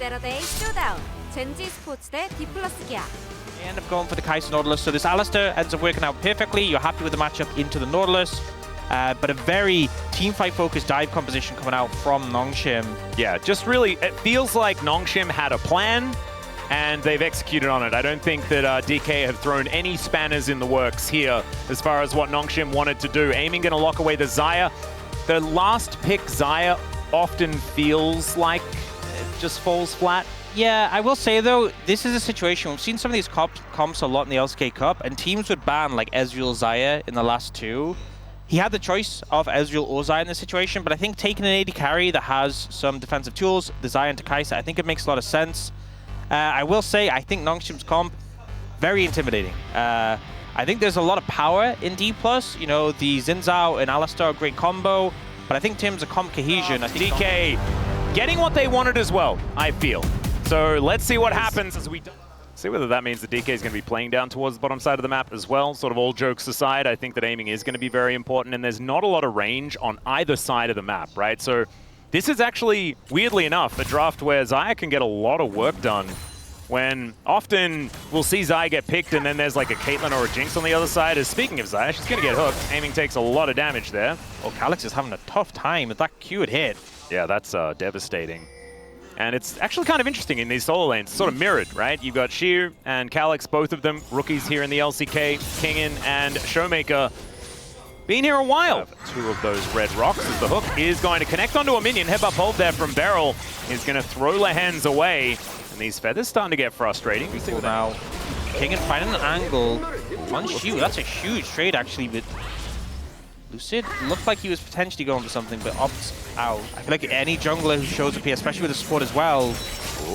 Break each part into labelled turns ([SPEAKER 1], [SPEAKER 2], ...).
[SPEAKER 1] Saturday showdown. 젠지 스포츠 대 디플러스 기아.
[SPEAKER 2] They end up going for the Kai'Sa Nautilus, so this Alistar ends up working out perfectly. You're happy with the matchup into the Nautilus, but a very teamfight focused dive composition coming out from Nongshim.
[SPEAKER 3] Yeah, just really, it feels like Nongshim had a plan and they've executed on it. I don't think that DK have thrown any spanners in the works here as far as what Nongshim wanted to do. Aiming going to lock away the Xayah. The last pick Xayah often feels like it just falls flat.
[SPEAKER 2] Yeah, I will say though, this is a situation, we've seen some of these comps a lot in the LCK Cup, and teams would ban like Ezreal Xayah in the last two. He had the choice of Ezreal or Xayah in this situation, but I think taking an AD carry that has some defensive tools, the Xayah into Kai'Sa, I think it makes a lot of sense. I will say, I think Nongshim's comp, very intimidating. I think there's a lot of power in D+, you know, the Xin Zhao and Alistar, great combo, but I think in terms of comp cohesion, I think
[SPEAKER 3] DK getting what they wanted as well, I feel. So let's see what happens as we see whether that means that DK is going to be playing down towards the bottom side of the map as well. Sort of all jokes aside, I think that aiming is going to be very important, and there's not a lot of range on either side of the map, right? So this is actually, weirdly enough, a draft where Xayah can get a lot of work done, when often we'll see Xayah get picked and then there's like a Caitlyn or a Jinx on the other side. As speaking of Xayah, she's going to get hooked. Aiming takes a lot of damage there.
[SPEAKER 2] Oh, Calyx is having a tough time. If that Q had hit.
[SPEAKER 3] Yeah, that's devastating. And it's actually kind of interesting in these solo lanes, sort of mirrored, right? You've got Sheer and Calyx, both of them rookies here in the LCK, Kingin and Showmaker. Been here a while. Two of those red rocks as the hook is going to connect onto a minion. Headbutt hold there from Beryl is going to throw Lehens away. And these feathers starting to get frustrating. We see what
[SPEAKER 2] now. Kingin finding an angle on Shu. That's a huge trade actually, but Lucid looked like he was potentially going for something, but opts out. I feel like any jungler who shows up here, especially with the support as well,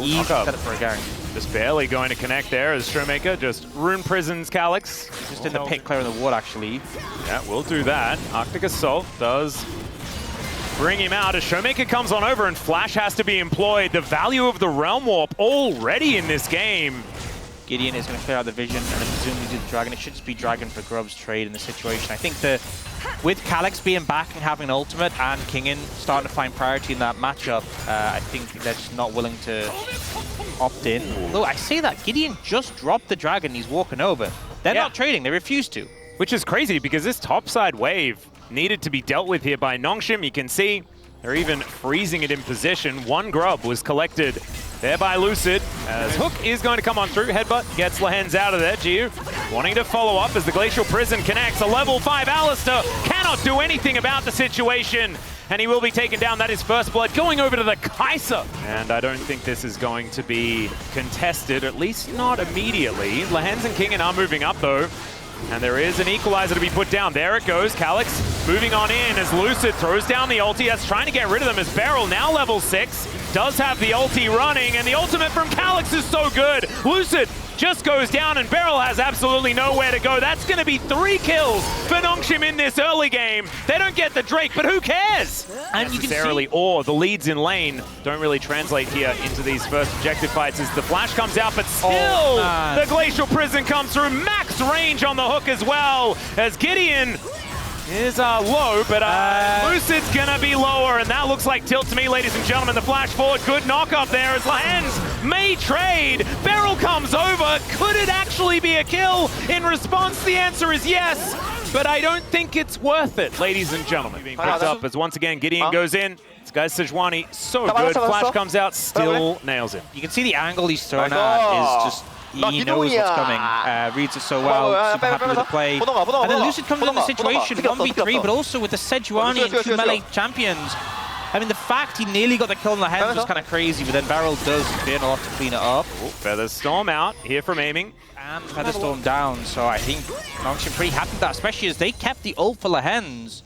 [SPEAKER 2] easy set up for a gang.
[SPEAKER 3] Just barely going to connect there as Showmaker just rune prisons Calyx.
[SPEAKER 2] Just in the pit clearing the ward actually.
[SPEAKER 3] Yeah, we'll do that. Arctic Assault does bring him out as Showmaker comes on over and Flash has to be employed. The value of the Realm Warp already in this game.
[SPEAKER 2] Gideon is going to clear out the vision and then presumably do the Dragon. It should just be Dragon for Grub's trade in this situation. I think that with Calyx being back and having an ultimate and Kingin starting to find priority in that matchup, I think they're just not willing to opt in. Although I say that, Gideon just dropped the Dragon, he's walking over. They're not trading, they refuse to.
[SPEAKER 3] Which is crazy because this topside wave needed to be dealt with here by Nongshim. You can see they're even freezing it in position. One grub was collected there by Lucid, as Hook is going to come on through. Headbutt gets Lehens out of there. Jiu wanting to follow up as the Glacial Prison connects. A level 5 Alistar cannot do anything about the situation, and he will be taken down. That is first blood going over to the Kai'Sa. And I don't think this is going to be contested, at least not immediately. Lehens and Kingin are moving up though. And there is an equalizer to be put down. There it goes. Calyx moving on in as Lucid throws down the ulti. That's trying to get rid of them as Beryl, now level 6, does have the ulti running. And the ultimate from Calyx is so good. Lucid just goes down and Beryl has absolutely nowhere to go. That's going to be 3 kills for Nongshim in this early game. They don't get the Drake, but who cares? And necessarily, or the leads in lane don't really translate here into these first objective fights as the flash comes out, but still the Glacial Prison comes through. Max range on the hook as well as Gideon is low, but Lucid's gonna be lower, and that looks like tilt to me, ladies and gentlemen. The flash forward, good knock up there as Lehens may trade. Beryl comes over. Could it actually be a kill? In response, the answer is yes, but I don't think it's worth it, ladies and gentlemen. Being picked up as once again Gideon goes in. This guy's Sejuani, so good. Flash comes out, still nails it.
[SPEAKER 2] You can see the angle he's thrown at is just, he knows what's coming, reads it so well, super happy with the play. And then Lucid comes in the situation, 1v3, but also with the Sejuani and 2 melee champions. I mean, the fact he nearly got the kill on the head was kind of crazy, but then Beryl does burn a lot to clean it up.
[SPEAKER 3] Featherstorm out here from aiming.
[SPEAKER 2] And Featherstorm down, so I think Nongshim pretty happy with that, especially as they kept the ult for Lehens.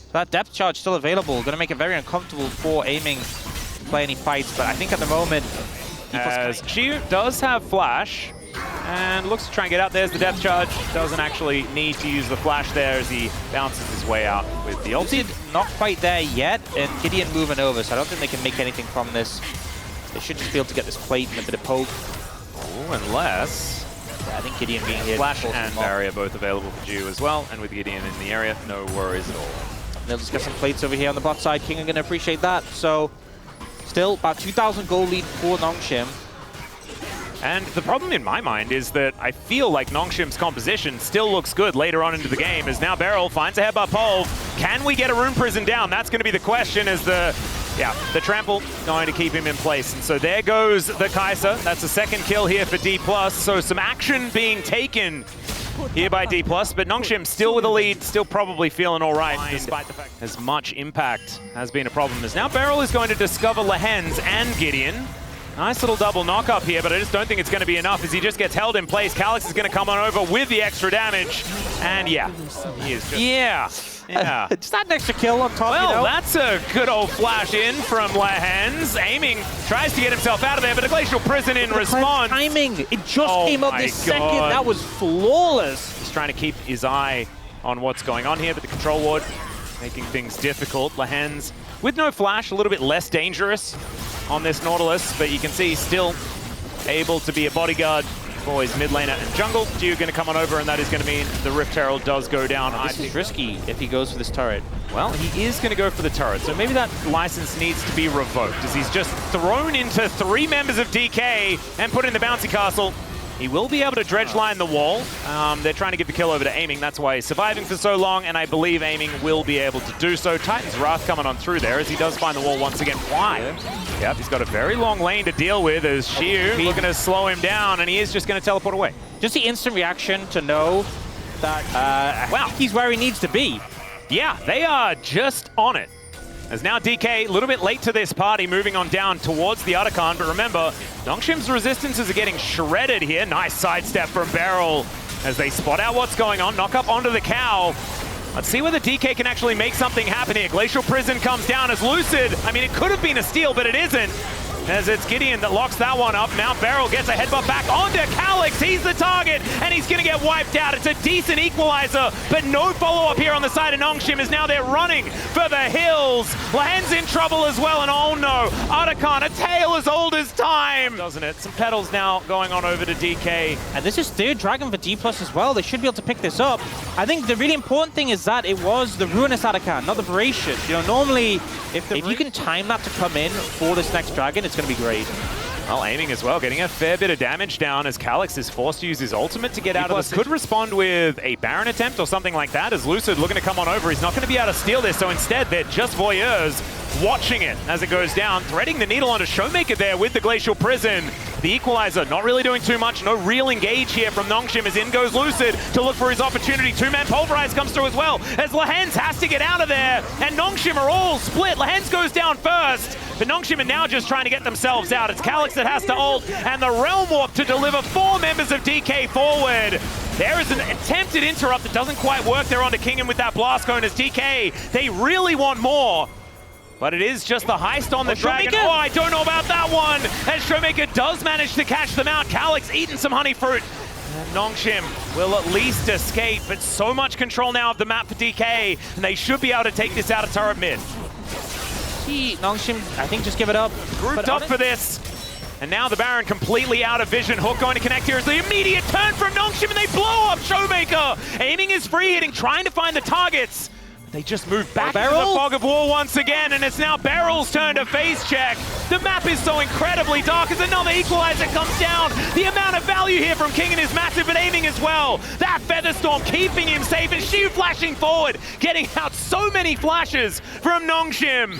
[SPEAKER 2] So that depth charge still available, going to make it very uncomfortable for aiming to play any fights, but I think at the moment,
[SPEAKER 3] as Chiu does have flash, and looks to try and get out. There's the depth charge. Doesn't actually need to use the flash there as he bounces his way out with the ulti.
[SPEAKER 2] Not quite there yet, and Gideon moving over, so I don't think they can make anything from this. They should just be able to get this plate and a bit of poke.
[SPEAKER 3] Oh, unless...
[SPEAKER 2] Yeah, I think Gideon being here...
[SPEAKER 3] Flash and barrier both available for Jiu as well, and with Gideon in the area, no worries at all.
[SPEAKER 2] They'll just get some plates over here on the bot side. King are going to appreciate that, so... still about 2,000 gold lead for Nongshim.
[SPEAKER 3] And the problem in my mind is that I feel like Nongshim's composition still looks good later on into the game, as now Beryl finds a headbutt pole. Can we get a Rune Prison down? That's going to be the question, as the trample going to keep him in place. And so there goes the Kaiser. That's a second kill here for D+. So some action being taken here by D+, but Nongshim still with a lead, still probably feeling all right, despite the fact as much impact has been a problem. As now Beryl is going to discover Lehens and Gideon. Nice little double knock up here, but I just don't think it's going to be enough as he just gets held in place. Calyx is going to come on over with the extra damage. And yeah, he is just... Yeah.
[SPEAKER 2] Just that extra kill on top,
[SPEAKER 3] Well,
[SPEAKER 2] you know?
[SPEAKER 3] that's a good old flash in from Lehens. Aiming, tries to get himself out of there, but a Glacial Prison in response.
[SPEAKER 2] Timing, it just came up this second. That was flawless.
[SPEAKER 3] He's trying to keep his eye on what's going on here, but the control ward making things difficult. Lehens with no flash, a little bit less dangerous on this Nautilus, but you can see still able to be a bodyguard for his mid laner and jungle. Dew going to come on over, and that is going to mean the Rift Herald does go down.
[SPEAKER 2] This is risky if he goes for this turret.
[SPEAKER 3] Well, he is going to go for the turret, so maybe that license needs to be revoked, as he's just thrown into 3 members of DK and put in the bouncy castle. He will be able to dredge line the wall. They're trying to give the kill over to Aiming. That's why he's surviving for so long, and I believe Aiming will be able to do so. Titan's Wrath coming on through there as he does find the wall once again. Why? Yep, he's got a very long lane to deal with as Xiu looking to slow him down, and he is just going to teleport away.
[SPEAKER 2] Just the instant reaction to know that, wow, he's where he needs to be.
[SPEAKER 3] Yeah, they are just on it. As now DK, a little bit late to this party, moving on down towards the Otacon. But remember, Nongshim's resistances are getting shredded here. Nice sidestep from Beryl as they spot out what's going on. Knock up onto the cow. Let's see whether DK can actually make something happen here. Glacial Prison comes down as Lucid. I mean, it could have been a steal, but it isn't. As it's Gideon that locks that one up. Now Beryl gets a headbutt back onto Calyx. He's the target, and he's going to get wiped out. It's a decent equalizer, but no follow-up here on the side of Nongshim as now they're running for the hills. Lehens in trouble as well, and oh no, Otacon, a tale as old as time. Doesn't it? Some petals now going on over to DK.
[SPEAKER 2] And this is third dragon for D+ as well. They should be able to pick this up. I think the really important thing is that it was the Ruinous Otacon, not the Voracious. You know, normally, if you can time that to come in for this next dragon, it's going to be great.
[SPEAKER 3] Well, Aiming as well, getting a fair bit of damage down as Calyx is forced to use his ultimate to get out of this. Could respond with a Baron attempt or something like that, as Lucid looking to come on over. He's not going to be able to steal this, so instead they're just voyeurs watching it as it goes down, threading the needle onto Showmaker there with the Glacial Prison. The equalizer not really doing too much, no real engage here from Nongshim as in goes Lucid to look for his opportunity. 2-man Pulverize comes through as well as Lehens has to get out of there, and Nongshim are all split. Lehens goes down first, but Nongshim are now just trying to get themselves out. It's Calyx that has to ult, and the Realm Warp to deliver 4 members of DK forward. There is an attempted interrupt that doesn't quite work there onto Kingham with that Blast Cone as DK, they really want more. But it is just the heist on the dragon.
[SPEAKER 2] Showmaker.
[SPEAKER 3] Oh, I don't know about that one. As Showmaker does manage to catch them out. Calyx eating some honey fruit. And Nongshim will at least escape, but so much control now of the map for DK, and they should be able to take this out of turret mid.
[SPEAKER 2] Nongshim, I think, just give it up.
[SPEAKER 3] Grouped up for this. And now the Baron completely out of vision. Hook going to connect here as the immediate turn from Nongshim, and they blow up Showmaker. Aiming is free hitting, trying to find the targets. They just move back into the fog of war once again, and it's now Beryl's turn to face check. The map is so incredibly dark as another equalizer comes down. The amount of value here from Kingham is massive, but Aiming as well. That Featherstorm keeping him safe, and Xiu flashing forward, getting out so many flashes from Nongshim.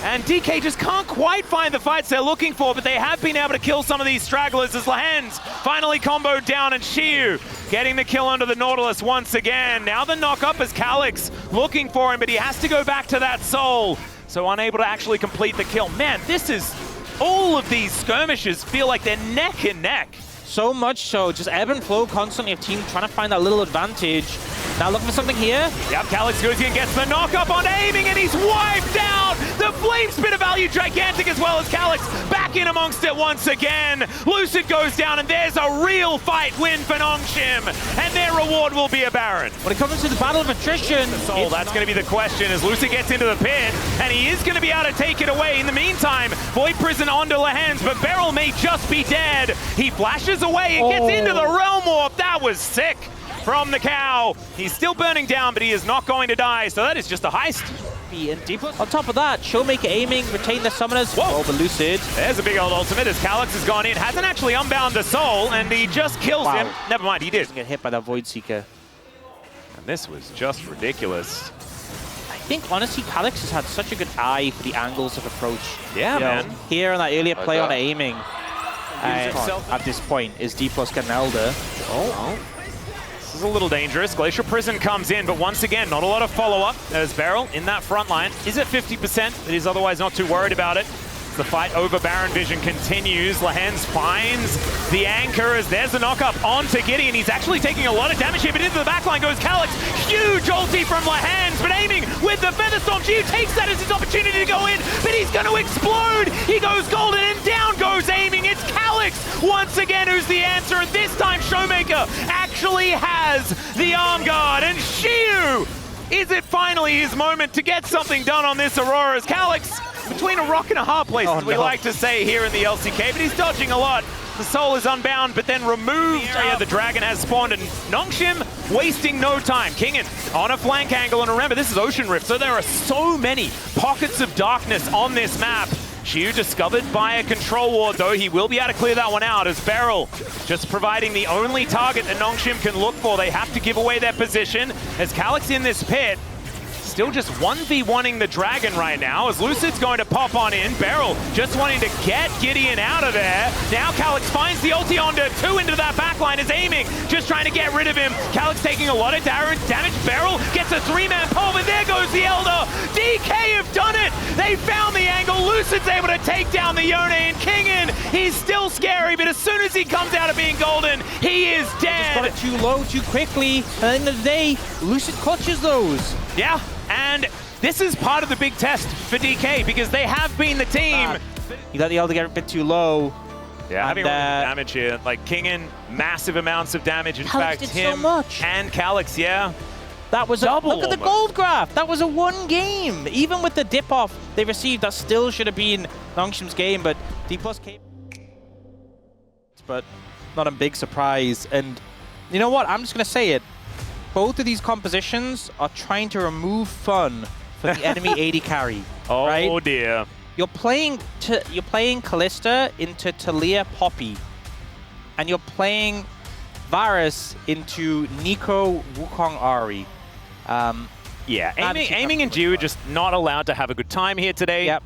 [SPEAKER 3] And DK just can't quite find the fights they're looking for, but they have been able to kill some of these stragglers as Lehens finally comboed down, and Xiu getting the kill under the Nautilus once again. Now the knock up as Calyx looking for him, but he has to go back to that soul. So unable to actually complete the kill. Man, this is, all of these skirmishes feel like they're neck and neck.
[SPEAKER 2] So much so, just ebb and flow constantly of team trying to find that little advantage. Now looking for something here.
[SPEAKER 3] Yep, Calyx goes in, gets the knock up on Aiming, and he's wiped out. The flame spit of value, gigantic as well as Calyx back in amongst it once again. Lucid goes down, and there's a real fight win for Nongshim, and their reward will be a Baron.
[SPEAKER 2] When it comes to the battle of attrition,
[SPEAKER 3] That's going to be the question as Lucid gets into the pit, and he is going to be able to take it away. In the meantime, Void Prison onto Lehens, but Beryl may just be dead. He flashes away and gets into the Realm Warp. That was sick from the cow. He's still burning down, but he is not going to die, so that is just a heist.
[SPEAKER 2] happy. And D+, on top of that, Showmaker aiming, retain the summoners.
[SPEAKER 3] Whoa.
[SPEAKER 2] Oh, but Lucid.
[SPEAKER 3] There's a big old ultimate as Calyx has gone in. Hasn't actually unbound the soul, and he just kills him. Never mind, he did.
[SPEAKER 2] Doesn't get hit by that Void Seeker.
[SPEAKER 3] And this was just ridiculous.
[SPEAKER 2] I think, honestly, Calyx has had such a good eye for the angles of approach.
[SPEAKER 3] Yeah, man.
[SPEAKER 2] Here on that earlier play on aiming, at this point, is D+ getting Elder.
[SPEAKER 3] Oh. This is a little dangerous. Glacial Prison comes in, but once again, not a lot of follow-up as Beryl in that front line is at 50%, but he's otherwise not too worried about it. The fight over Baron Vision continues. Lehens finds the anchor as there's the knock-up onto Gideon. He's actually taking a lot of damage here, but into the backline goes Calyx. Huge ulti from Lehens, but aiming with the Featherstorm. Gio takes that as his opportunity to go in, but he's going to explode. He goes golden, and down goes aiming. It's Calyx once again who's the answer, and this time Showmaker actually has the arm guard, and Shiu! Is it finally his moment to get something done on this Aurora's Calyx? Between a rock and a hard place, as we like to say here in the LCK, but he's dodging a lot. The soul is unbound, but then removed. The dragon has spawned, and Nongshim wasting no time. Kingen on a flank angle, and remember, this is Ocean Rift, so there are so many pockets of darkness on this map. Shiu discovered by a control ward, though he will be able to clear that one out as Beryl just providing the only target that Nongshim can look for. They have to give away their position as Calyx in this pit. Still just 1v1ing the dragon right now as Lucid's going to pop on in. Beryl just wanting to get Gideon out of there. Now Calyx finds the ulti onto 2 into that backline, is aiming, just trying to get rid of him. Calyx taking a lot of damage. Beryl gets a 3-man pull, but there goes the Elder. DK have done it. They found the angle. Lucid's able to take down the Yone, and Kingen, he's still scary, but as soon as he comes out of being golden, he is dead.
[SPEAKER 2] Just got it too low, too quickly. At the end of the day, Lucid clutches those.
[SPEAKER 3] Yeah. And this is part of the big test for DK because they have been the team.
[SPEAKER 2] You let the Elder get a bit too low.
[SPEAKER 3] Yeah, having damage here. Like Kingen, massive amounts of damage. In fact,
[SPEAKER 2] did
[SPEAKER 3] him
[SPEAKER 2] so much.
[SPEAKER 3] And Calyx, yeah.
[SPEAKER 2] That was
[SPEAKER 3] double.
[SPEAKER 2] Look at the gold graph. That was a 1 game. Even with the dip off they received, that still should have been Nongshim's game. But D+ came, but not a big surprise. And you know what? I'm just gonna say it. Both of these compositions are trying to remove fun for the enemy AD carry.
[SPEAKER 3] Oh
[SPEAKER 2] right?
[SPEAKER 3] Dear.
[SPEAKER 2] You're playing Kalista into Talia Poppy, and you're playing Varus into Nico Wukong Ari.
[SPEAKER 3] Yeah, aiming and Gio are just not allowed to have a good time here today.
[SPEAKER 2] Yep.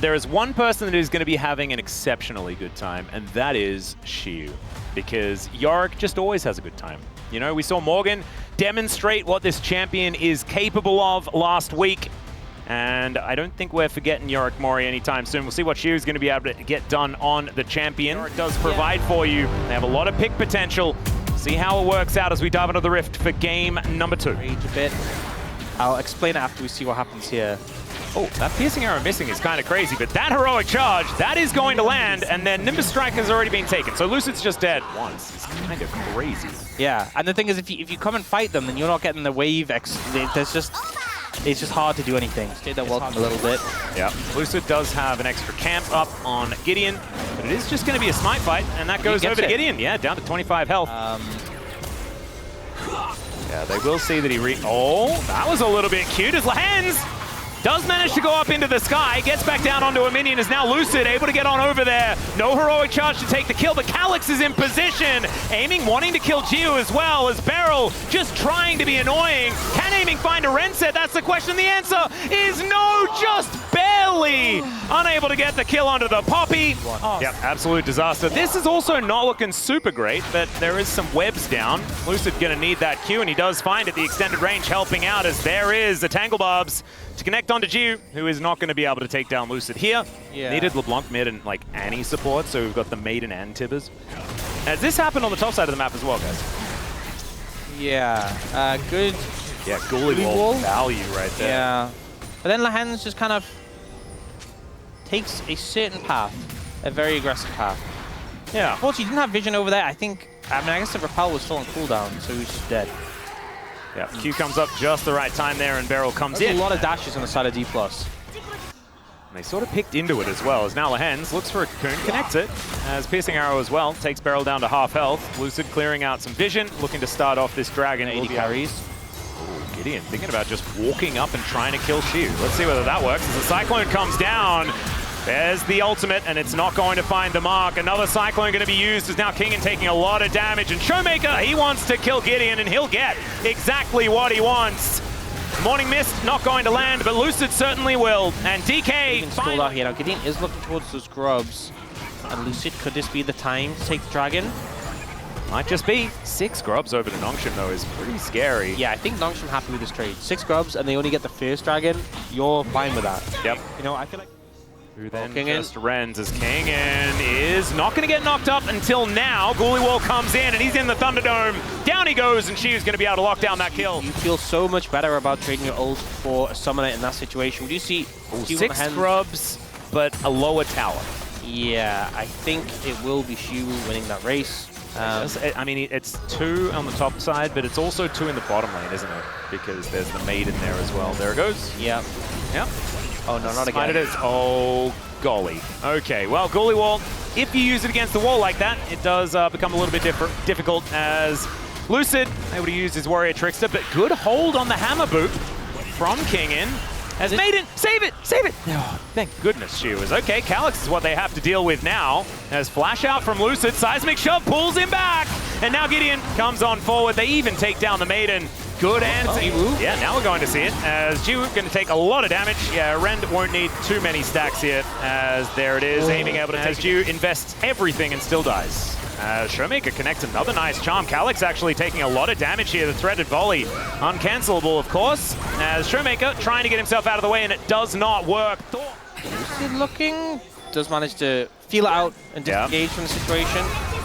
[SPEAKER 3] There is one person that is going to be having an exceptionally good time, and that is Shiu, because Yorick just always has a good time. You know, we saw Morgan demonstrate what this champion is capable of last week, and I don't think we're forgetting Yorick Mori anytime soon. We'll see what Shiu is going to be able to get done on the champion. Yorick does provide for you. They have a lot of pick potential. See how it works out as we dive into the Rift for game number 2.
[SPEAKER 2] Rage a bit. I'll explain it after we see what happens here.
[SPEAKER 3] Oh, that piercing arrow missing is kind of crazy, but that heroic charge, that is going to land, and then Nimbus Strike has already been taken. So Lucid's just dead once. It's kind of crazy.
[SPEAKER 2] Yeah, and the thing is, if you come and fight them, then you're not getting the wave. It's just hard to do anything. Stay there welcome a little bit.
[SPEAKER 3] Yeah, Lucid does have an extra camp up on Gideon, but it is just going to be a smite fight, and that goes over to Gideon. Yeah, down to 25 health. Yeah, they will see that he oh, that was a little bit cute as Lehens does manage to go up into the sky, gets back down onto a minion, is now Lucid, able to get on over there. No heroic charge to take the kill, but Calyx is in position. Aiming, wanting to kill Gio as well, as Beryl just trying to be annoying. Can Aiming find a Renset? That's the question. The answer is no, just barely. Unable to get the kill onto the Poppy. Yep, absolute disaster. This is also not looking super great, but there is some webs down. Lucid gonna need that Q, and he does find it. The extended range helping out as there is the Tangle Barbs to connect onto Gio, who is not going to be able to take down Lucid here. Yeah. Needed LeBlanc mid and like Annie support, so we've got the Maiden and Tibbers. As this happened on the top side of the map as well, guys.
[SPEAKER 2] Yeah, good.
[SPEAKER 3] Yeah, Ghoulie wall value right there.
[SPEAKER 2] Yeah, but then Lehens just kind of takes a certain path, a very aggressive path. Yeah. Unfortunately, he didn't have vision over there. I guess the repel was still on cooldown, so he was just dead.
[SPEAKER 3] Yeah, Q comes up just the right time there, and Beryl comes in.
[SPEAKER 2] A lot of dashes on the side of D+.
[SPEAKER 3] And they sort of picked into it as well, as now Lehens looks for a cocoon, connects it, as Piercing Arrow as well, takes Beryl down to half health. Lucid clearing out some vision, looking to start off this dragon.
[SPEAKER 2] 80 carries.
[SPEAKER 3] Gideon thinking about just walking up and trying to kill Shiu. Let's see whether that works. As the Cyclone comes down, there's the ultimate, and it's not going to find the mark. Another Cyclone going to be used as now Kingin taking a lot of damage. And Showmaker, he wants to kill Gideon, and he'll get exactly what he wants. Morning Mist not going to land, but Lucid certainly will. And DK
[SPEAKER 2] stalled out here. Now Gideon is looking towards those grubs. And Lucid, could this be the time to take the dragon?
[SPEAKER 3] Might just be. 6 grubs over to Nongshim, though, is pretty scary.
[SPEAKER 2] Yeah, I think Nongshim happy with this trade. 6 grubs, and they only get the first dragon. You're fine with that.
[SPEAKER 3] Yep.
[SPEAKER 2] You know, I feel like...
[SPEAKER 3] Who then
[SPEAKER 2] Kingin
[SPEAKER 3] just rends as Kingin is not going to get knocked up until now. Ghouliewall comes in, and he's in the Thunderdome. Down he goes, and Shiu's going to be able to lock down that kill.
[SPEAKER 2] You feel so much better about trading your ult for a summoner in that situation. Do you see...
[SPEAKER 3] 6 grubs, but a lower tower.
[SPEAKER 2] Yeah, I think it will be Shiu winning that race.
[SPEAKER 3] I mean, it's 2 on the top side, but it's also 2 in the bottom lane, isn't it? Because there's the Maiden there as well. There it goes.
[SPEAKER 2] Yep.
[SPEAKER 3] Yep.
[SPEAKER 2] Oh, no, not again.
[SPEAKER 3] It is. Oh, golly. Okay, well, Ghouliewall, if you use it against the wall like that, it does become a little bit difficult as Lucid able to use his Warrior Trickster, but good hold on the Hammer Boot from Kingin. As Maiden, save it, save it! Oh, thank goodness she was. Okay, Calyx is what they have to deal with now. As flash out from Lucid, Seismic Shove pulls him back! And now Gideon comes on forward. They even take down the Maiden. Good answer. Yeah, now we're going to see it. As Jiwoo going to take a lot of damage. Yeah, Rend won't need too many stacks here. As there it is, aiming able to take Jiwoo, invests everything and still dies. Showmaker connects another nice charm. Calyx actually taking a lot of damage here. The threaded volley, uncancelable of course. As Showmaker trying to get himself out of the way, and it does not work.
[SPEAKER 2] Lucid looking, does manage to feel it out and disengage from the situation.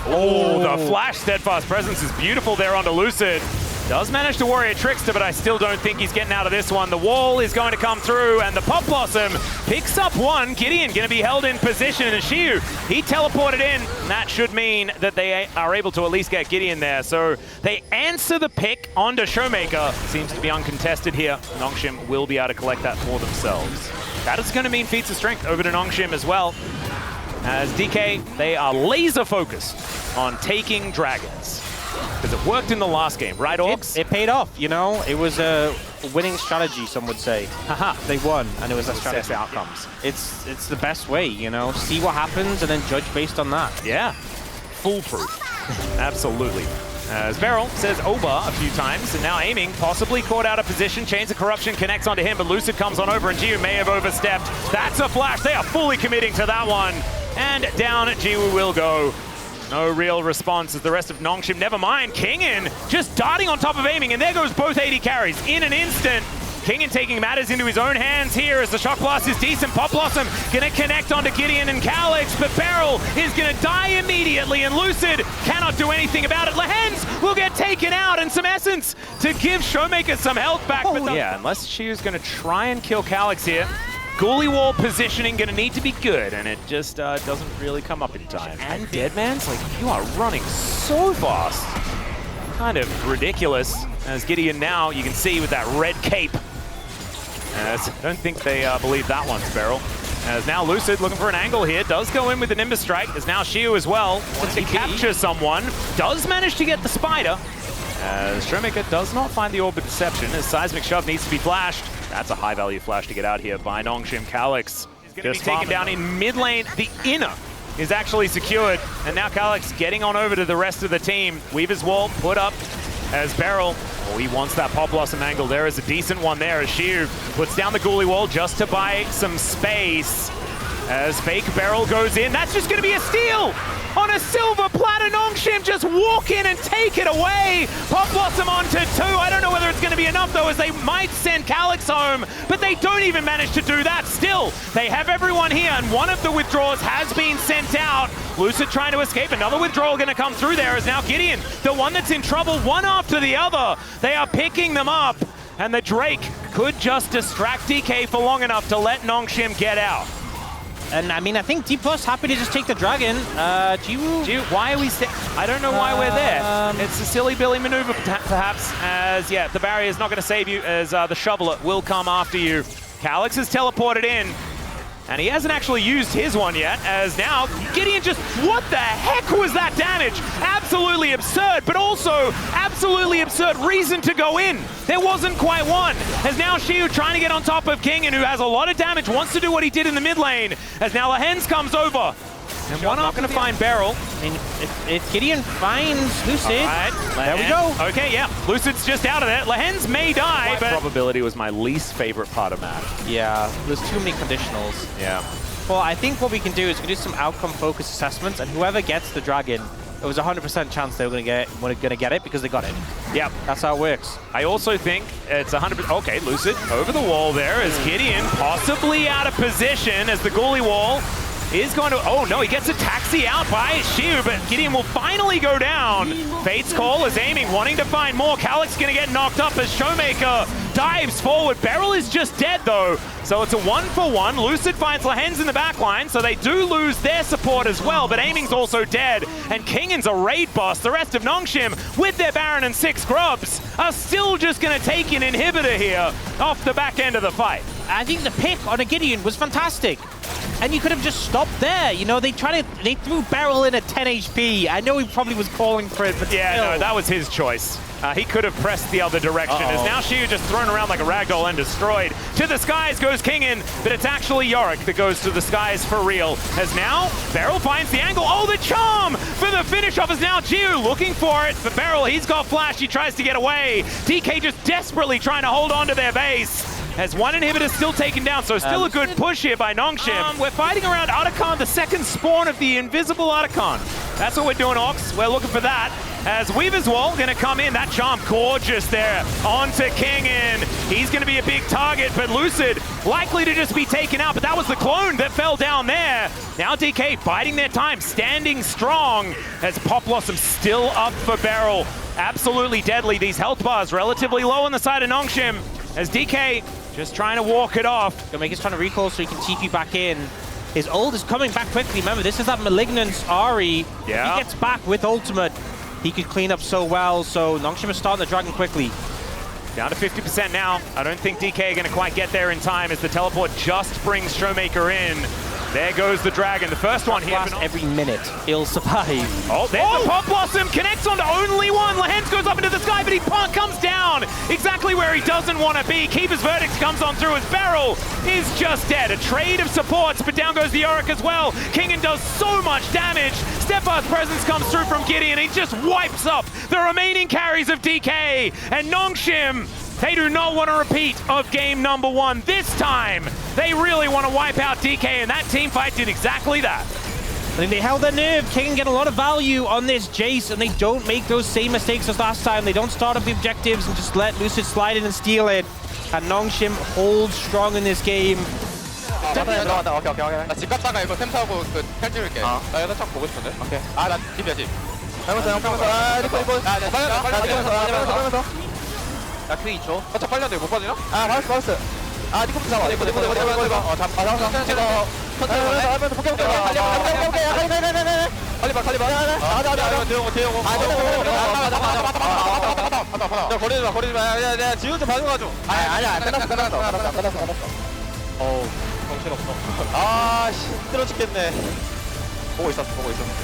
[SPEAKER 3] Oh, the flash steadfast presence is beautiful there onto Lucid. Does manage to Warrior Trickster, but I still don't think he's getting out of this one. The wall is going to come through, and the Pop Blossom picks up one. Gideon going to be held in position, and Shiu, he teleported in. And that should mean that they are able to at least get Gideon there. So they answer the pick onto Showmaker. Seems to be uncontested here. Nongshim will be able to collect that for themselves. That is going to mean feats of strength over to Nongshim as well. As DK, they are laser focused on taking dragons. Because it worked in the last game, right, Orcs?
[SPEAKER 2] It paid off, you know? It was a winning strategy, some would say. Haha, they won, and it was a strategy.
[SPEAKER 3] Outcomes.
[SPEAKER 2] It's the best way, you know? See what happens and then judge based on that.
[SPEAKER 3] Yeah, foolproof. Absolutely. As Beryl says Oba a few times, and now aiming, possibly caught out of position. Chains of Corruption connects onto him, but Lucid comes on over, and Jiwoo may have overstepped. That's a flash. They are fully committing to that one. And down Jiwoo will go. No real response as the rest of Nongshim. Never mind, Kingin just darting on top of aiming, and there goes both AD carries in an instant. Kingin taking matters into his own hands here as the Shock Blast is decent. Pop Blossom gonna connect onto Gideon and Calyx, but Beryl is gonna die immediately, and Lucid cannot do anything about it. Lehens will get taken out, and some Essence to give Showmaker some health back. But yeah, unless Shiu's gonna try and kill Calyx here. Ghouliewall positioning gonna need to be good, and it just doesn't really come up in time. And Deadman's like, you are running so fast. Kind of ridiculous. As Gideon now, you can see with that red cape. I don't think they believe that one's Beryl. As now Lucid looking for an angle here, does go in with the Nimbus Strike. As now Shiu as well, wants to capture someone. Does manage to get the Spider. As Showmaker does not find the Orb of Deception, as Seismic Shove needs to be flashed. That's a high-value flash to get out here by Nongshim. Calyx is going to be taken down in mid lane. The inner is actually secured, and now Calyx getting on over to the rest of the team. Weaver's Wall put up as Beryl. Oh, he wants that Pop Blossom angle. There is a decent one there as Shiu puts down the Ghoulie Wall just to buy some space. As fake Beryl goes in, that's just going to be a steal on a silver platter. Nongshim just walk in and take it away. Pop Blossom onto 2. I don't know whether it's going to be enough though, as they might send Calyx home, but they don't even manage to do that. Still, they have everyone here, and one of the withdrawals has been sent out. Lucid trying to escape. Another withdrawal going to come through there as now Gideon, the one that's in trouble, one after the other. They are picking them up, and the Drake could just distract DK for long enough to let Nongshim get out.
[SPEAKER 2] And I mean, I think D+ happy to just take the dragon.
[SPEAKER 3] Jiwoo, why are we I don't know why we're there. It's a silly Billy maneuver, perhaps, as, yeah, the barrier is not going to save you, as the Shoveler will come after you. Calyx is teleported in. And he hasn't actually used his one yet, as now Gideon just, what the heck was that damage? Absolutely absurd, but also absolutely absurd reason to go in. There wasn't quite one. As now Shiu trying to get on top of King, and who has a lot of damage, wants to do what he did in the mid lane, as now Lehens comes over. And one up going to find Beryl.
[SPEAKER 2] I mean, if Gideon finds Lucid, there we go.
[SPEAKER 3] Okay, yeah, Lucid's just out of there. Lehens may die, but probability was my least favorite part of match.
[SPEAKER 2] Yeah, there's too many conditionals.
[SPEAKER 3] Yeah.
[SPEAKER 2] Well, I think what we can do is we can do some outcome-focused assessments, and whoever gets the dragon, it was a 100% chance they were going to get it because they got it.
[SPEAKER 3] Yep.
[SPEAKER 2] That's how it works.
[SPEAKER 3] I also think it's 100%. Okay, Lucid over the wall there as Gideon possibly out of position as the goalie wall is going to, oh no, he gets a taxi out by Shiu, but Gideon will finally go down. Fate's Call is aiming, wanting to find more. Calyx going to get knocked up as Showmaker dives forward. Beryl is just dead though, so it's a 1-for-1. Lucid finds Lehens in the back line, so they do lose their support as well, but Aiming's also dead, and Kingan's a raid boss. The rest of Nongshim, with their Baron and 6 grubs, are still just going to take an inhibitor here off the back end of the fight.
[SPEAKER 2] I think the pick on a Gideon was fantastic. And you could have just stopped there. You know, they threw Beryl in at 10 HP. I know he probably was calling for it, but
[SPEAKER 3] yeah,
[SPEAKER 2] still.
[SPEAKER 3] no, that was his choice. He could have pressed the other direction. As now Shiu just thrown around like a ragdoll and destroyed. To the skies goes Kingan, but it's actually Yorick that goes to the skies for real. As now Beryl finds the angle. Oh, the charm for the finish off is now Jiu looking for it. But Beryl, he's got flash. He tries to get away. DK just desperately trying to hold on to their base. As one inhibitor still taken down, so still a good push here by Nongshim. We're fighting around Otacon, the second spawn of the invisible Otacon. That's what we're doing, Ox. We're looking for that. As Weaver's Wall gonna come in, that charm gorgeous there. Onto Kingan. He's gonna be a big target, but Lucid likely to just be taken out, but that was the clone that fell down there. Now DK biding their time, standing strong, as Pop Blossom still up for Beryl. Absolutely deadly. These health bars relatively low on the side of Nongshim, as DK just trying to walk it off.
[SPEAKER 2] Gamake's trying to recall so he can TP back in. His ult is coming back quickly. Remember, this is that Malignance Ahri.
[SPEAKER 3] Yeah.
[SPEAKER 2] If he gets back with ultimate, he could clean up so well. So Nongshim is starting the dragon quickly.
[SPEAKER 3] Down to 50% now. I don't think DK are going to quite get there in time as the teleport just brings Showmaker in. There goes the dragon. The first one here.
[SPEAKER 2] Every minute, he'll survive.
[SPEAKER 3] Oh, there's the Pop Blossom. Connects onto only one. Lehens goes up into the sky, but he comes down exactly where he doesn't want to be. Keeper's Verdict comes on through as Beryl is just dead. A trade of supports, but down goes the Yorick as well. Kingan does so much damage. Stefan's presence comes through from Gideon. He just wipes up the remaining carries of DK. And Nongshim, they do not want to repeat of game number 1. This time, they really want to wipe out DK, and that team fight did exactly that.
[SPEAKER 2] I think they held their nerve. King get a lot of value on this Jace, and they don't make those same mistakes as last time. They don't start up the objectives and just let Lucid slide in and steal it. And Nongshim holds strong in this game.
[SPEAKER 4] 들어간다. 오케이. 나 집 갔다가 이거 템 타고 그 탈출할게. 나 여자 참 보고 싶은데. 오케이. 아, 나 집이야 집. 빼면서. 아, 리코. 빨리. 나 q 2초. 살짝 빨렸는데 못 빠지나? 아, 맞았어. 아, 니코부터 잡아. 니코. 잡아. 빨리 봐. 대용호. 야, 거리지 마. 야, 지훈 좀 봐줘가지고. 아니야. 끝났어. 어우, 정신없어. 아, 씨, 힘들어 죽겠네. 보고 있었어.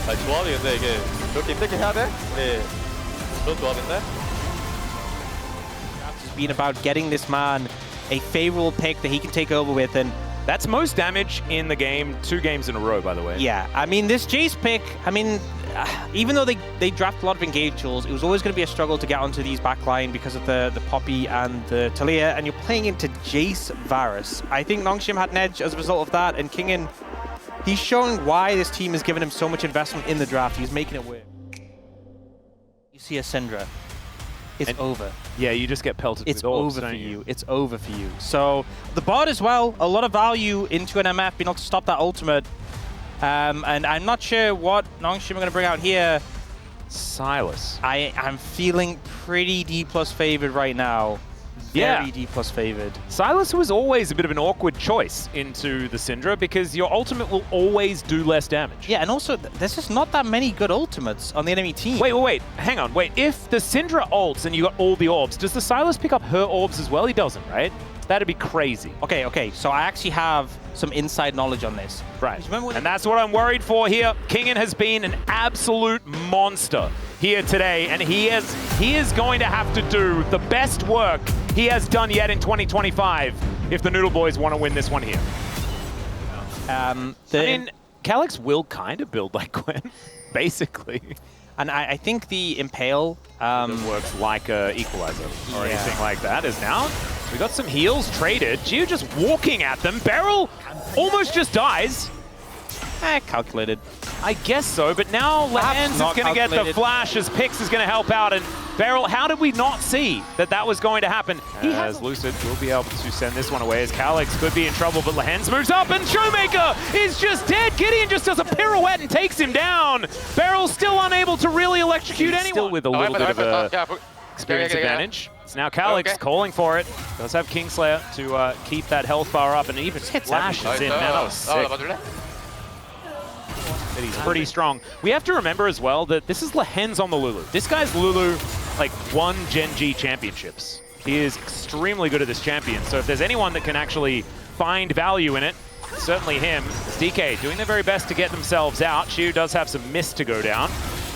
[SPEAKER 4] 아니, 조합이 근데 이게 이렇게 힘들게 해야 돼? 우리 그런 조합인데?
[SPEAKER 2] It's been about getting this man a favorable pick that he can take over with, and
[SPEAKER 3] that's most damage in the game, 2 games in a row, by the way.
[SPEAKER 2] Yeah, I mean, this Jace pick, I mean, even though they draft a lot of engage tools, it was always going to be a struggle to get onto these backline because of the Poppy and the Talia, and you're playing into Jace Varus. I think Nongshim had an edge as a result of that, and Kingan, he's showing why this team has given him so much investment in the draft. He's making it work. You see a Syndra. It's over.
[SPEAKER 3] Yeah, you just get pelted with orbs,
[SPEAKER 2] It's over for you. It's over for you. So the bot as well, a lot of value into an MF, being able to stop that ultimate. And I'm not sure what Nongshim are going to bring out here.
[SPEAKER 3] Silas.
[SPEAKER 2] I'm feeling pretty D+ favored right now. Very D+ favored.
[SPEAKER 3] Silas was always a bit of an awkward choice into the Syndra because your ultimate will always do less damage.
[SPEAKER 2] Yeah, and also there's just not that many good ultimates on the enemy team.
[SPEAKER 3] Wait, hang on. Wait, if the Syndra ults and you got all the orbs, does the Silas pick up her orbs as well? He doesn't, right? That'd be crazy.
[SPEAKER 2] Okay, so I actually have some inside knowledge on this.
[SPEAKER 3] Right.
[SPEAKER 2] Remember when
[SPEAKER 3] And that's what I'm worried for here. Kingen has been an absolute monster here today, and he is going to have to do the best work he has done yet in 2025 if the Noodle Boys want to win this one here. I mean, Calyx will kind of build like Gwen, basically.
[SPEAKER 2] And I think the Impale
[SPEAKER 3] Works like a Equalizer or anything like that. Is now we got some heals traded. Gio just walking at them. Beryl almost just dies.
[SPEAKER 2] calculated.
[SPEAKER 3] I guess so, but now Lehens is
[SPEAKER 2] not
[SPEAKER 3] going to get the
[SPEAKER 2] calculated.
[SPEAKER 3] flash as Pix is going to help out. And Beryl, how did we not see that was going to happen? As Lucid will be able to send this one away as Calyx could be in trouble, but Lehens moves up and Showmaker is just dead. Gideon just does a pirouette and takes him down. Beryl's still unable to really electrocute anyone. Still with a little bit of a experience advantage. It's now Calyx calling for it. Does have Kingslayer to keep that health bar up, and he even flashes in. Man, that was sick. But he's pretty strong. We have to remember as well that this is Lehens on the Lulu. This guy's Lulu like won Gen G championships. He is extremely good at this champion. So if there's anyone that can actually find value in it, certainly him. It's DK doing their very best to get themselves out. Shu does have some mist to go down,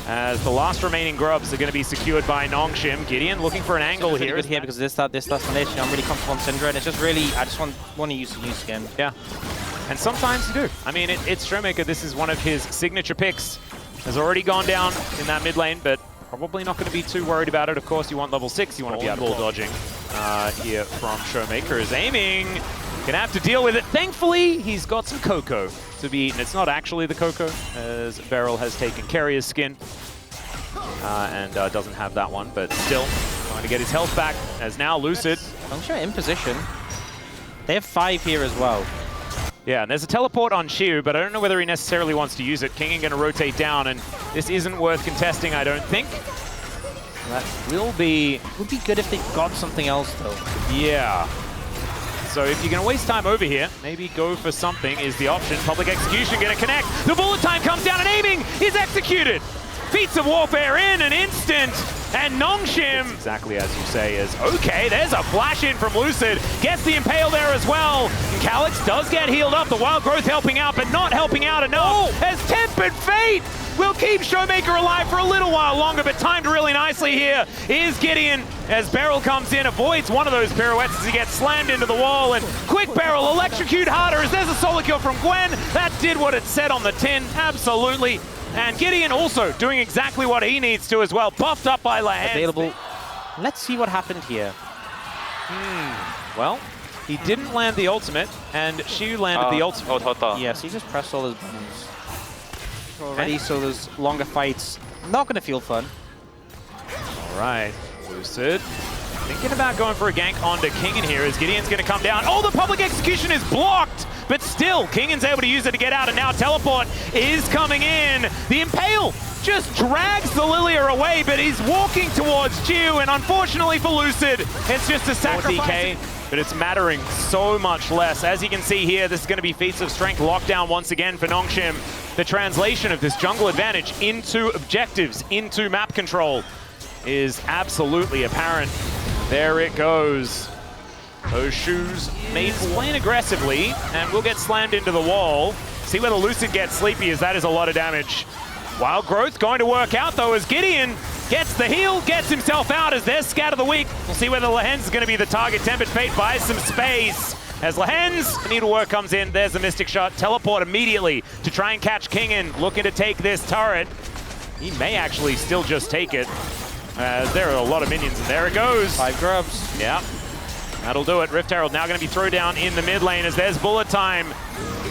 [SPEAKER 3] as the last remaining grubs are going to be secured by Nongshim. Gideon looking for an angle
[SPEAKER 2] Really
[SPEAKER 3] here.
[SPEAKER 2] good here because this, and this. I'm really comfortable on Syndra, and it's just really, I just want to use the use again.
[SPEAKER 3] Yeah. And sometimes you do. I mean, it's Showmaker. This is one of his signature picks. Has already gone down in that mid lane, but probably not going to be too worried about it. Of course, you want level 6. You want to be able to dodging here from Showmaker. Is aiming. Gonna have to deal with it. Thankfully, he's got some Coco to be eaten. It's not actually the Coco, as Beryl has taken Carrier's skin and doesn't have that one, but still trying to get his health back. As now Lucid.
[SPEAKER 2] Nongshim in position. They have 5 here as well.
[SPEAKER 3] Yeah, and there's a teleport on Shiu, but I don't know whether he necessarily wants to use it. Kingen going to rotate down, and this isn't worth contesting, I don't think. That will be...
[SPEAKER 2] Would be good if they got something else, though.
[SPEAKER 3] Yeah. So if you're going to waste time over here, maybe go for something is the option. Public Execution going to connect. The bullet time comes down, and aiming is executed. Feats of Warfare in an instant. And Nongshim, exactly as you say, is okay. There's a flash in from Lucid. Gets the Impale there as well. And Calyx does get healed up. The Wild Growth helping out, but not helping out enough. As Tempered Fate will keep Showmaker alive for a little while longer, but timed really nicely here is Gideon. As Beryl comes in, avoids one of those pirouettes as he gets slammed into the wall. And quick Beryl, electrocute harder as there's a solo kill from Gwen. That did what it said on the tin, absolutely. And Gideon also doing exactly what he needs to as well. Buffed up by Lehens.
[SPEAKER 2] Available. Let's see what happened here.
[SPEAKER 3] Well, he didn't land the ultimate, and Shu landed the ultimate.
[SPEAKER 2] Yes, he just pressed all his buttons already, so there's longer fights. Not going to feel fun.
[SPEAKER 3] All right, Lucid. Thinking about going for a gank onto Kingen here as Gideon's going to come down. Oh, the Public Execution is blocked, but still, Kingen's able to use it to get out, and now Teleport is coming in. The Impale just drags the Lilia away, but he's walking towards Jiu, and unfortunately for Lucid, it's just a sacrifice. But it's mattering so much less. As you can see here, this is going to be Feats of Strength lockdown once again for Nongshim. The translation of this jungle advantage into objectives, into map control, is absolutely apparent. There it goes. Those shoes made playing aggressively, and will get slammed into the wall. See whether Lucid gets sleepy, as that is a lot of damage. Wild Growth going to work out, though, as Gideon gets the heal, gets himself out as there's Scatter the Weak. We'll see whether Lehens is going to be the target. Tempered Fate buys some space. As Lehens, the Needlework comes in, there's the Mystic Shot. Teleport immediately to try and catch Kingen, looking to take this turret. He may actually still just take it. There are a lot of minions, and there it goes.
[SPEAKER 2] 5 grubs.
[SPEAKER 3] Yeah, that'll do it. Rift Herald now going to be thrown down in the mid lane as there's bullet time.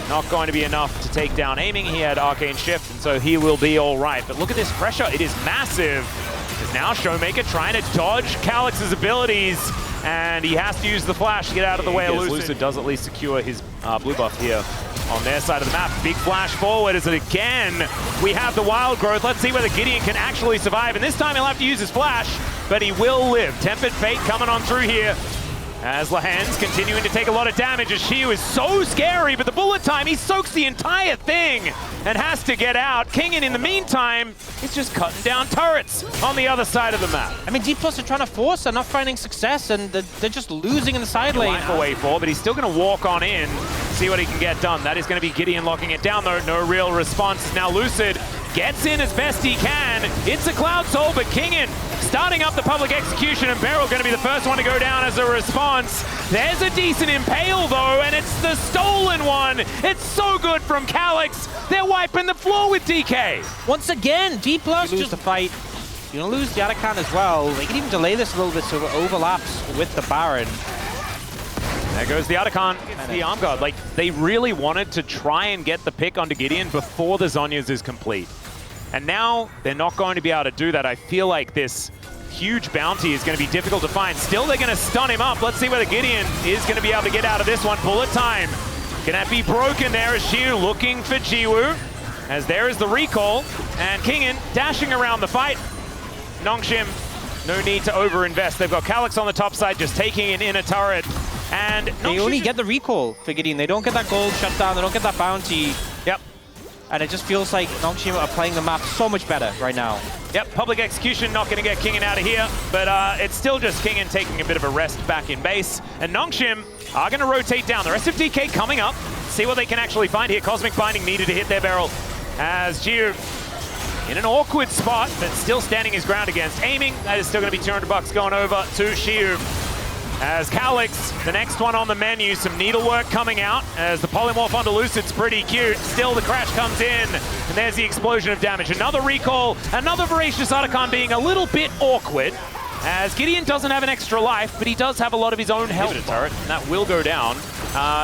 [SPEAKER 3] Not going to be enough to take down aiming. He had Arcane Shift, and so he will be all right. But look at this pressure. It is massive. It's now Showmaker trying to dodge Calyx's abilities, and he has to use the flash to get out of the way of Lucid. Lucid does at least secure his blue buff here on their side of the map. Big flash forward as it again, we have the Wild Growth. Let's see whether Gideon can actually survive, and this time he'll have to use his flash, but he will live. Tempered Fate coming on through here As Lahan's continuing to take a lot of damage as Shiu is so scary, but the bullet time, he soaks the entire thing and has to get out. Kingen, in the meantime, is just cutting down turrets on the other side of the map.
[SPEAKER 2] I mean, D+ are trying to force, they're not finding success, and they're just losing in the side lane.
[SPEAKER 3] Life away for, but he's still going to walk on in, see what he can get done. That is going to be Gideon locking it down, though. No real response. Now Lucid gets in as best he can. It's a Cloud Soul, but Kingen starting up the public execution, and Beryl going to be the first one to go down as a response. There's a decent Impale, though, and it's the stolen one. It's so good from Calyx. They're wiping the floor with DK.
[SPEAKER 2] Once again, D+ lose the fight. You're going to lose the Arakan as well. They can even delay this a little bit so it overlaps with the Baron.
[SPEAKER 3] There goes the Otacon. It's the arm guard. Like, they really wanted to try and get the pick onto Gideon before the Zhonya's is complete. And now they're not going to be able to do that. I feel like this huge bounty is going to be difficult to find. Still, they're going to stun him up. Let's see whether Gideon is going to be able to get out of this one. Bullet time. Can that be broken there as Shiu looking for Jiwoo. As there is the recall. And Kingen dashing around the fight. Nongshim, no need to overinvest. They've got Calyx on the top side just taking an inner turret. And
[SPEAKER 2] they only get the recall for Gideon. They don't get that gold shutdown. They don't get that bounty.
[SPEAKER 3] Yep.
[SPEAKER 2] And it just feels like Nongshim are playing the map so much better right now.
[SPEAKER 3] Yep, public execution not going to get Kingen out of here, but it's still just Kingen taking a bit of a rest back in base. And Nongshim are going to rotate down. The rest of DK coming up. See what they can actually find here. Cosmic Binding needed to hit their barrel. As Jiu in an awkward spot, but still standing his ground against aiming. That is still going to be $200 going over to Shiu. As Calyx, the next one on the menu, some needlework coming out as the polymorph onto Lucid's pretty cute. Still, the crash comes in, and there's the explosion of damage. Another recall, another Voracious Otacon being a little bit awkward, as Gideon doesn't have an extra life, but he does have a lot of his own health. Turret, and that will go down.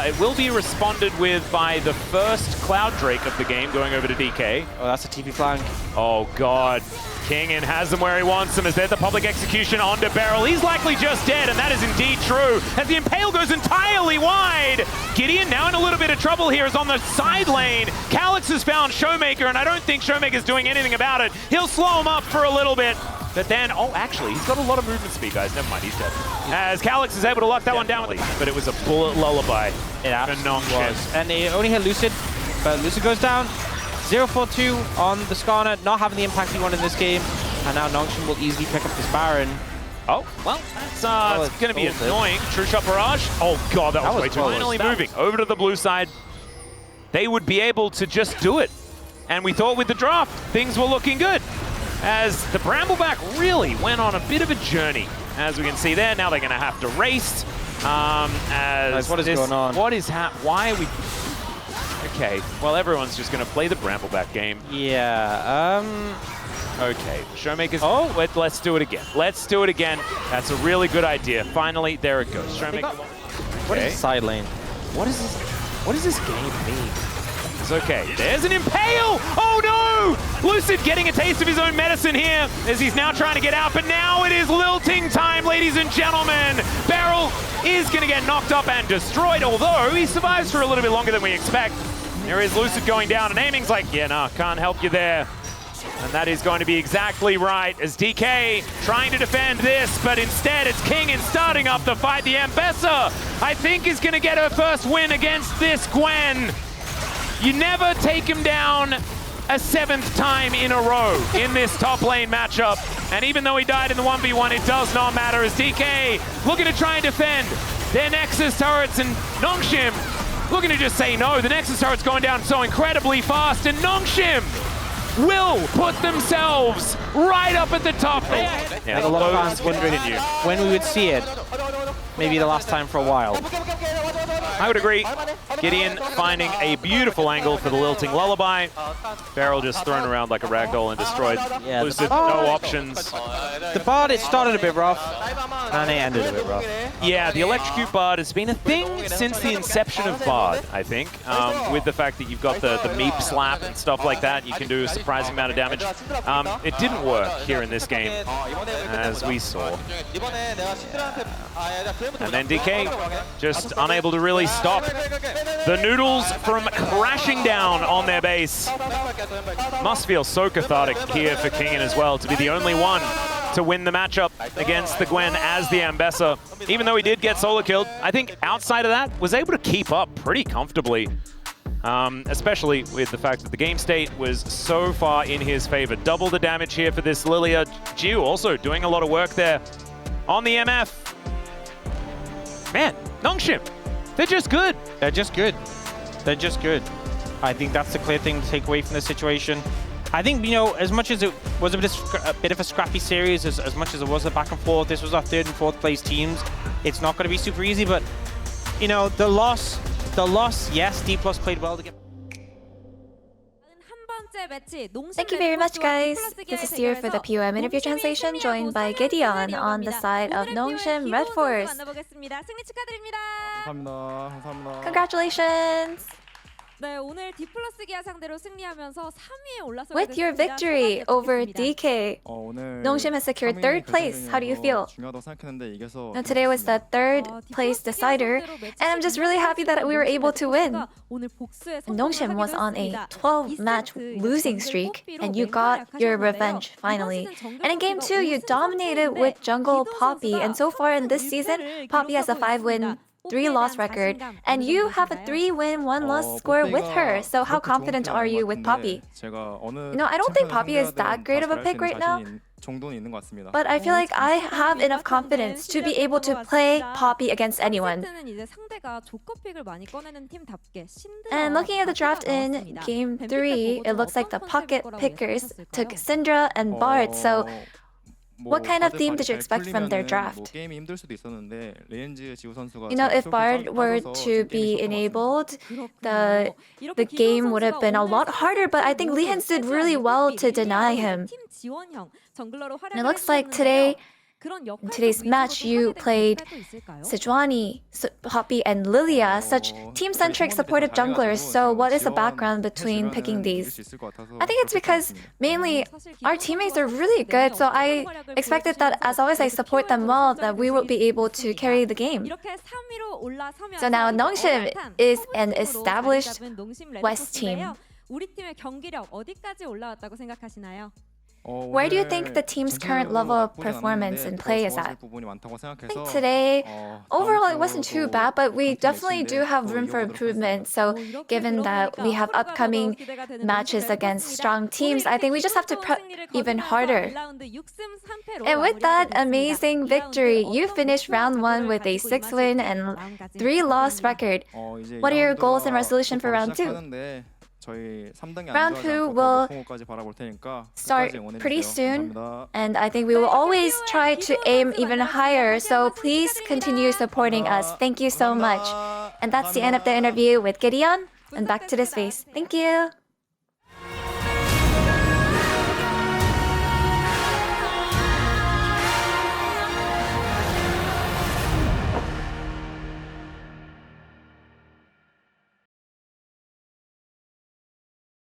[SPEAKER 3] It will be responded with by the first Cloud Drake of the game going over to DK.
[SPEAKER 2] Oh, that's a TP flank.
[SPEAKER 3] Oh, God. Kingen has them where he wants them as there's the public execution onto Beryl. He's likely just dead, and that is indeed true. As the Impale goes entirely wide. Gideon now in a little bit of trouble here is on the side lane. Calyx has found Showmaker, and I don't think Showmaker's doing anything about it. He'll slow him up for a little bit. But then, oh, actually, he's got a lot of movement speed, guys. Never mind, he's dead. As Calyx is able to lock that one down, but it was a bullet lullaby.
[SPEAKER 2] It absolutely was. And they only hit Lucid, but Lucid goes down. 0-4-2 on the Skarner, not having the impact he wanted in this game. And now Nongshim will easily pick up this Baron.
[SPEAKER 3] Oh, well, that's going to be annoying. True Shot Barrage. Oh, God, that was way too finally moving over to the blue side. They would be able to just do it. And we thought with the draft, things were looking good. As the Brambleback really went on a bit of a journey. As we can see there, now they're going to have to race. As
[SPEAKER 2] what is going on?
[SPEAKER 3] What is why are we... Okay, well, everyone's just going to play the Brambleback game.
[SPEAKER 2] Yeah,
[SPEAKER 3] Okay, Showmaker's... Oh, let's do it again. Let's do it again. That's a really good idea. Finally, there it goes. Showmaker...
[SPEAKER 2] What is the side lane?
[SPEAKER 3] What does this game mean? It's okay. There's an Impale! Oh, no! Lucid getting a taste of his own medicine here as he's now trying to get out, but now it is lilting time, ladies and gentlemen. Beryl is going to get knocked up and destroyed, although he survives for a little bit longer than we expect. There is Lucid going down, and aiming's like, yeah, no, can't help you there. And that is going to be exactly right as DK trying to defend this, but instead it's Kingen starting up the fight. The Ambessa, I think, is going to get her first win against this Gwen. You never take him down a 7th time in a row in this top lane matchup. And even though he died in the 1v1, it does not matter as DK looking to try and defend their Nexus turrets, and Nongshim looking to just say no. The Nexus turret's going down so incredibly fast, and Nongshim will put themselves right up at the top.
[SPEAKER 2] Yeah, a lot of fans wondering when we would see it. Maybe the last time for a while.
[SPEAKER 3] I would agree. Gideon finding a beautiful angle for the lilting lullaby. Beryl just thrown around like a ragdoll and destroyed.
[SPEAKER 2] Yeah,
[SPEAKER 3] Lucid, no options.
[SPEAKER 2] The Bard, it started a bit rough, and it ended a bit rough.
[SPEAKER 3] Yeah, the Electrocute Bard has been a thing since the inception of Bard, I think. With the fact that you've got the Meep slap and stuff like that, you can do a surprising amount of damage. It didn't work here in this game, as we saw. And then DK just unable to really stop the Noodles from crashing down on their base. Must feel so cathartic here for Kingen as well, to be the only one to win the matchup against the Gwen as the Ambessa. Even though he did get solo killed, I think outside of that, was able to keep up pretty comfortably. Especially with the fact that the game state was so far in his favor. Double the damage here for this Lilia. Jiu also doing a lot of work there on the MF. Man, Nongshim, they're just good.
[SPEAKER 2] They're just good. They're just good. I think that's the clear thing to take away from this situation. I think, you know, as much as it was a bit of a scrappy series, as much as it was a back and forth, this was our 3rd and 4th place teams. It's not going to be super easy, but, you know, the loss, yes, D+ played well to get...
[SPEAKER 5] Thank you very much, guys. This is here for the POM interview translation, joined by Gideon on the side of Nongshim Red Force. Congratulations! With your victory over DK, Nongshim has secured 3rd place. How do you feel? Now, today was the 3rd place decider, and I'm just really happy that we were able to win. Nongshim was on a 12-match losing streak, and you got your revenge finally. And in Game 2, you dominated with jungle Poppy, and so far in this season, Poppy has a 5-win 3-loss record, and you have a 3-win, 1-loss score with her. So how confident are you with Poppy? You know, I don't think Poppy is that great of a pick right now, but I feel like I have enough confidence to be able to play Poppy against anyone. And looking at the draft in Game 3, it looks like the pocket pickers took Syndra and Bard. So what kind of theme did you expect from their draft? You know, if Bard were to be enabled, the game would have been a lot harder, but I think Lehans did really well to deny him. And it looks like today, in today's match, you played Sejuani, Poppy, and Lilia, such team-centric supportive junglers. So what is the background between picking these? I think it's because mainly our teammates are really good, so I expected that as long as I support them well, that we will be able to carry the game. So now Nongshim is an established West team. Where do you think the team's current level of performance and play is at? I think today, overall it wasn't too bad, but we definitely do have room for improvement. So given that we have upcoming matches against strong teams, I think we just have to prep even harder. And with that amazing victory, you finished round 1 with a 6-win and 3-loss record. What are your goals and resolution for round 2? Round 2 will start pretty soon, and I think we will always try to aim even higher, so please continue supporting us. Thank you so much. And that's the end of the interview with Gideon, and back to the space. Thank you.